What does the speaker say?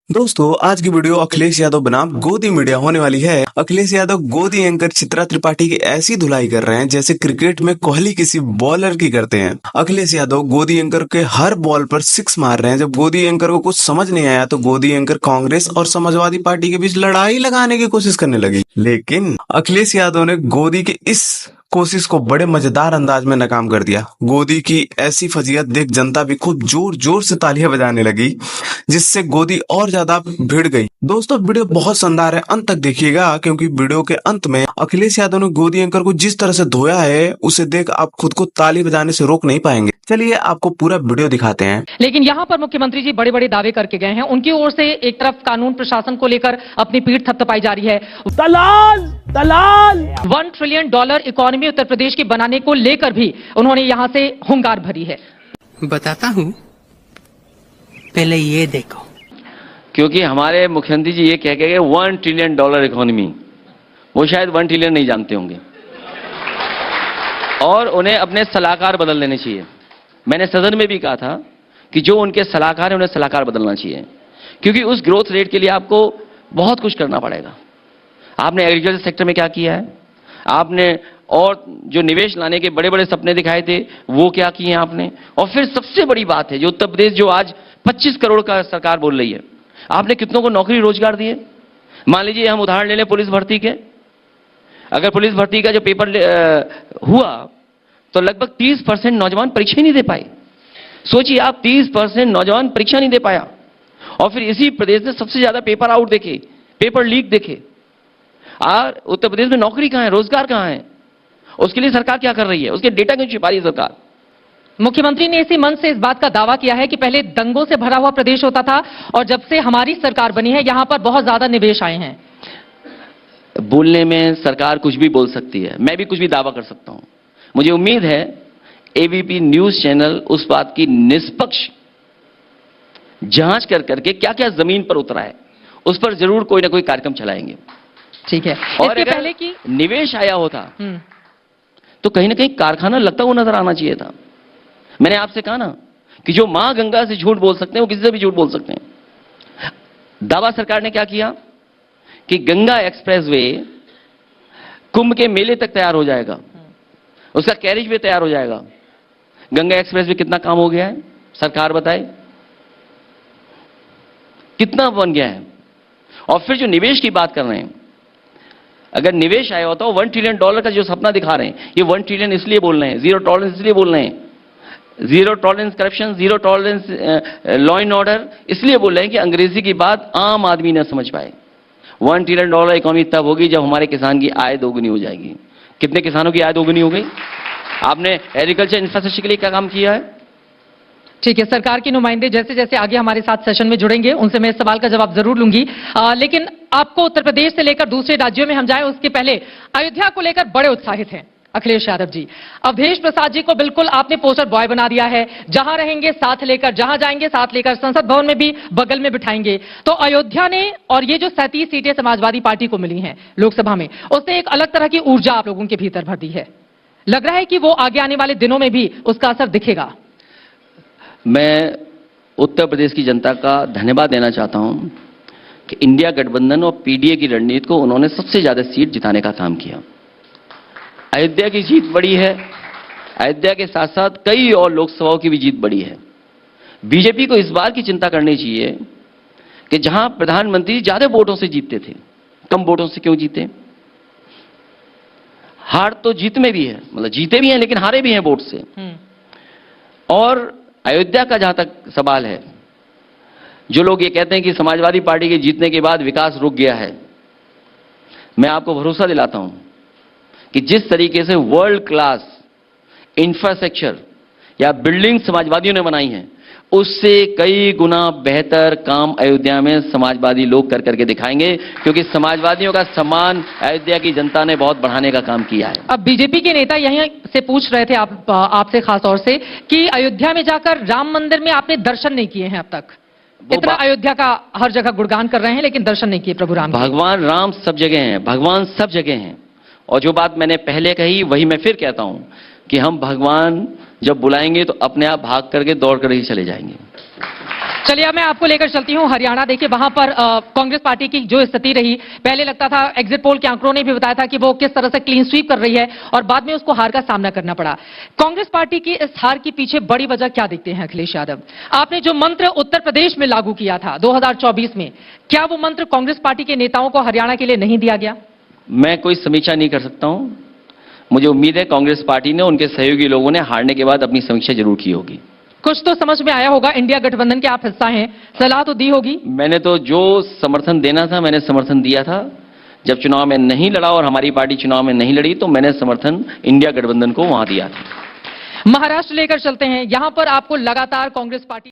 दोस्तों आज की वीडियो अखिलेश यादव बनाम गोदी मीडिया होने वाली है। अखिलेश यादव गोदी एंकर चित्रा त्रिपाठी की ऐसी धुलाई कर रहे हैं जैसे क्रिकेट में कोहली किसी बॉलर की करते हैं। अखिलेश यादव गोदी एंकर के हर बॉल पर सिक्स मार रहे हैं। जब गोदी एंकर को कुछ समझ नहीं आया तो गोदी एंकर कांग्रेस और समाजवादी पार्टी के बीच लड़ाई लगाने की कोशिश करने लगी, लेकिन अखिलेश यादव ने गोदी के इस कोशिश को बड़े मजेदार अंदाज में नाकाम कर दिया। गोदी की ऐसी फजीहत देख जनता भी खूब जोर जोर से तालियां बजाने लगी, जिससे गोदी और ज्यादा भिड़ गई। दोस्तों वीडियो बहुत शानदार है, अंत तक देखिएगा क्योंकि वीडियो के अंत में अखिलेश यादव ने गोदी एंकर को जिस तरह से धोया है उसे देख आप खुद को ताली बजाने से रोक नहीं पाएंगे। चलिए आपको पूरा वीडियो दिखाते हैं। लेकिन यहाँ पर मुख्यमंत्री जी बड़े बड़े दावे करके गए हैं। उनकी ओर से एक तरफ कानून प्रशासन को लेकर अपनी पीठ थपथपाई जा रही है। दलाल दलाल $1 ट्रिलियन इकोनॉमी उत्तर प्रदेश की बनाने को लेकर भी उन्होंने यहाँ से हुंकार भरी है। बताता हूँ, पहले ये देखो। क्योंकि हमारे मुख्यमंत्री जी ये कह के गए $1 ट्रिलियन इकोनॉमी, वो शायद 1 ट्रिलियन नहीं जानते होंगे और उन्हें अपने सलाहकार बदल लेने चाहिए। मैंने सदन में भी कहा था कि जो उनके सलाहकार हैं उन्हें सलाहकार बदलना चाहिए, क्योंकि उस ग्रोथ रेट के लिए आपको बहुत कुछ करना पड़ेगा। आपने एग्रीकल्चर सेक्टर में क्या किया है, आपने और जो निवेश लाने के बड़े बड़े सपने दिखाए थे वो क्या किए हैं आपने। और फिर सबसे बड़ी बात है जो उत्तर प्रदेश जो आज 25 करोड़ का सरकार बोल रही है, आपने कितनों को नौकरी रोजगार दिए। मान लीजिए हम उदाहरण ले लें पुलिस भर्ती के, अगर पुलिस भर्ती का जो पेपर हुआ तो लगभग 30% नौजवान परीक्षा ही नहीं दे पाए। सोचिए आप, 30% नौजवान परीक्षा नहीं दे पाया और फिर इसी प्रदेश ने सबसे ज्यादा पेपर आउट देखे, पेपर लीक देखे। और उत्तर प्रदेश में नौकरी कहां है, रोजगार कहां है, उसके लिए सरकार क्या कर रही है, उसके डेटा क्यों छिपा रही है सरकार। मुख्यमंत्री ने इसी मंच से इस बात का दावा किया है कि पहले दंगों से भरा हुआ प्रदेश होता था और जब से हमारी सरकार बनी है यहां पर बहुत ज्यादा निवेश आए हैं। बोलने में सरकार कुछ भी बोल सकती है, मैं भी कुछ भी दावा कर सकता हूं। मुझे उम्मीद है एबीपी न्यूज चैनल उस बात की निष्पक्ष जांच कर करके क्या क्या जमीन पर उतरा है उस पर जरूर कोई ना कोई कार्यक्रम चलाएंगे। ठीक है। और इसके अगर पहले की निवेश आया होता तो कहीं ना कहीं कारखाना लगता हुआ नजर आना चाहिए था। मैंने आपसे कहा ना कि जो मां गंगा से झूठ बोल सकते हैं वो किसी से भी झूठ बोल सकते हैं। दावा सरकार ने क्या किया कि गंगा एक्सप्रेसवे कुंभ के मेले तक तैयार हो जाएगा, उसका कैरिज भी तैयार हो जाएगा। गंगा एक्सप्रेसवे कितना काम हो गया है, सरकार बताए कितना बन गया है। और फिर जो निवेश की बात कर रहे हैं, अगर निवेश आया होता तो $1 ट्रिलियन का जो सपना दिखा रहे हैं, ये 1 ट्रिलियन इसलिए बोल रहे हैं, जीरो टॉलरेंस इसलिए बोल रहे हैं, zero tolerance corruption, zero tolerance law and order इसलिए बोल रहे हैं कि अंग्रेजी की बात आम आदमी न समझ पाए। $1 ट्रिलियन इकोनॉमी तब होगी जब हमारे किसान की आय दोगुनी हो जाएगी। कितने किसानों की आय दोगुनी हो गई? आपने एग्रीकल्चर इंफ्रास्ट्रक्चर के लिए क्या काम किया है? ठीक है, सरकार के नुमाइंदे जैसे जैसे आगे हमारे साथ सेशन में जुड़ेंगे उनसे मैं इस सवाल का जवाब जरूर लूंगी। लेकिन आपको उत्तर प्रदेश से लेकर दूसरे राज्यों में हम जाएं उसके पहले अयोध्या को लेकर बड़े उत्साहित हैं अखिलेश यादव जी। अवधेश प्रसाद जी को बिल्कुल आपने पोस्टर बॉय बना दिया है, जहां रहेंगे साथ लेकर, जहां जाएंगे साथ लेकर, संसद भवन में भी बगल में बिठाएंगे। तो अयोध्या ने और ये जो 37 सीटें समाजवादी पार्टी को मिली हैं लोकसभा में, उसने एक अलग तरह की ऊर्जा आप लोगों के भीतर भर दी है। लग रहा है कि वो आगे आने वाले दिनों में भी उसका असर दिखेगा। मैं उत्तर प्रदेश की जनता का धन्यवाद देना चाहता हूं कि इंडिया गठबंधन और पीडीए की रणनीति को उन्होंने सबसे ज्यादा सीट जिताने का काम किया। अयोध्या की जीत बड़ी है, अयोध्या के साथ साथ कई और लोकसभाओं की भी जीत बड़ी है। बीजेपी को इस बात की चिंता करनी चाहिए कि जहां प्रधानमंत्री ज्यादा वोटों से जीतते थे, कम वोटों से क्यों जीते। हार तो जीत में भी है, मतलब जीते भी हैं लेकिन हारे भी हैं वोट से। और अयोध्या का जहां तक सवाल है, जो लोग ये कहते हैं कि समाजवादी पार्टी के जीतने के बाद विकास रुक गया है, मैं आपको भरोसा दिलाता हूं कि जिस तरीके से वर्ल्ड क्लास इंफ्रास्ट्रक्चर या बिल्डिंग समाजवादियों ने बनाई है, उससे कई गुना बेहतर काम अयोध्या में समाजवादी लोग कर करके दिखाएंगे, क्योंकि समाजवादियों का सम्मान अयोध्या की जनता ने बहुत बढ़ाने का काम किया है। अब बीजेपी के नेता यहीं से पूछ रहे थे आपसे खास तौर से कि अयोध्या में जाकर राम मंदिर में आपने दर्शन नहीं किए हैं अब तक। इतना अयोध्या का हर जगह गुणगान कर रहे हैं लेकिन दर्शन नहीं किए प्रभु राम। भगवान राम सब जगह हैं, भगवान सब जगह हैं। और जो बात मैंने पहले कही वही मैं फिर कहता हूं कि हम भगवान जब बुलाएंगे तो अपने आप भाग करके दौड़ कर ही चले जाएंगे। चलिए अब मैं आपको लेकर चलती हूं हरियाणा। देखिए वहां पर कांग्रेस पार्टी की जो स्थिति रही, पहले लगता था, एग्जिट पोल के आंकड़ों ने भी बताया था कि वो किस तरह से क्लीन स्वीप कर रही है और बाद में उसको हार का सामना करना पड़ा। कांग्रेस पार्टी की इस हार के पीछे बड़ी वजह क्या देखते हैं अखिलेश यादव? आपने जो मंत्र उत्तर प्रदेश में लागू किया था 2024 में, क्या वो मंत्र कांग्रेस पार्टी के नेताओं को हरियाणा के लिए नहीं दिया गया? मैं कोई समीक्षा नहीं कर सकता हूं। मुझे उम्मीद है कांग्रेस पार्टी ने, उनके सहयोगी लोगों ने हारने के बाद अपनी समीक्षा जरूर की होगी। कुछ तो समझ में आया होगा, इंडिया गठबंधन के आप हिस्सा हैं, सलाह तो दी होगी। मैंने तो जो समर्थन देना था मैंने समर्थन दिया था। जब चुनाव में नहीं लड़ा और हमारी पार्टी चुनाव में नहीं लड़ी तो मैंने समर्थन इंडिया गठबंधन को वहां दिया था। महाराष्ट्र लेकर चलते हैं, यहां पर आपको लगातार कांग्रेस पार्टी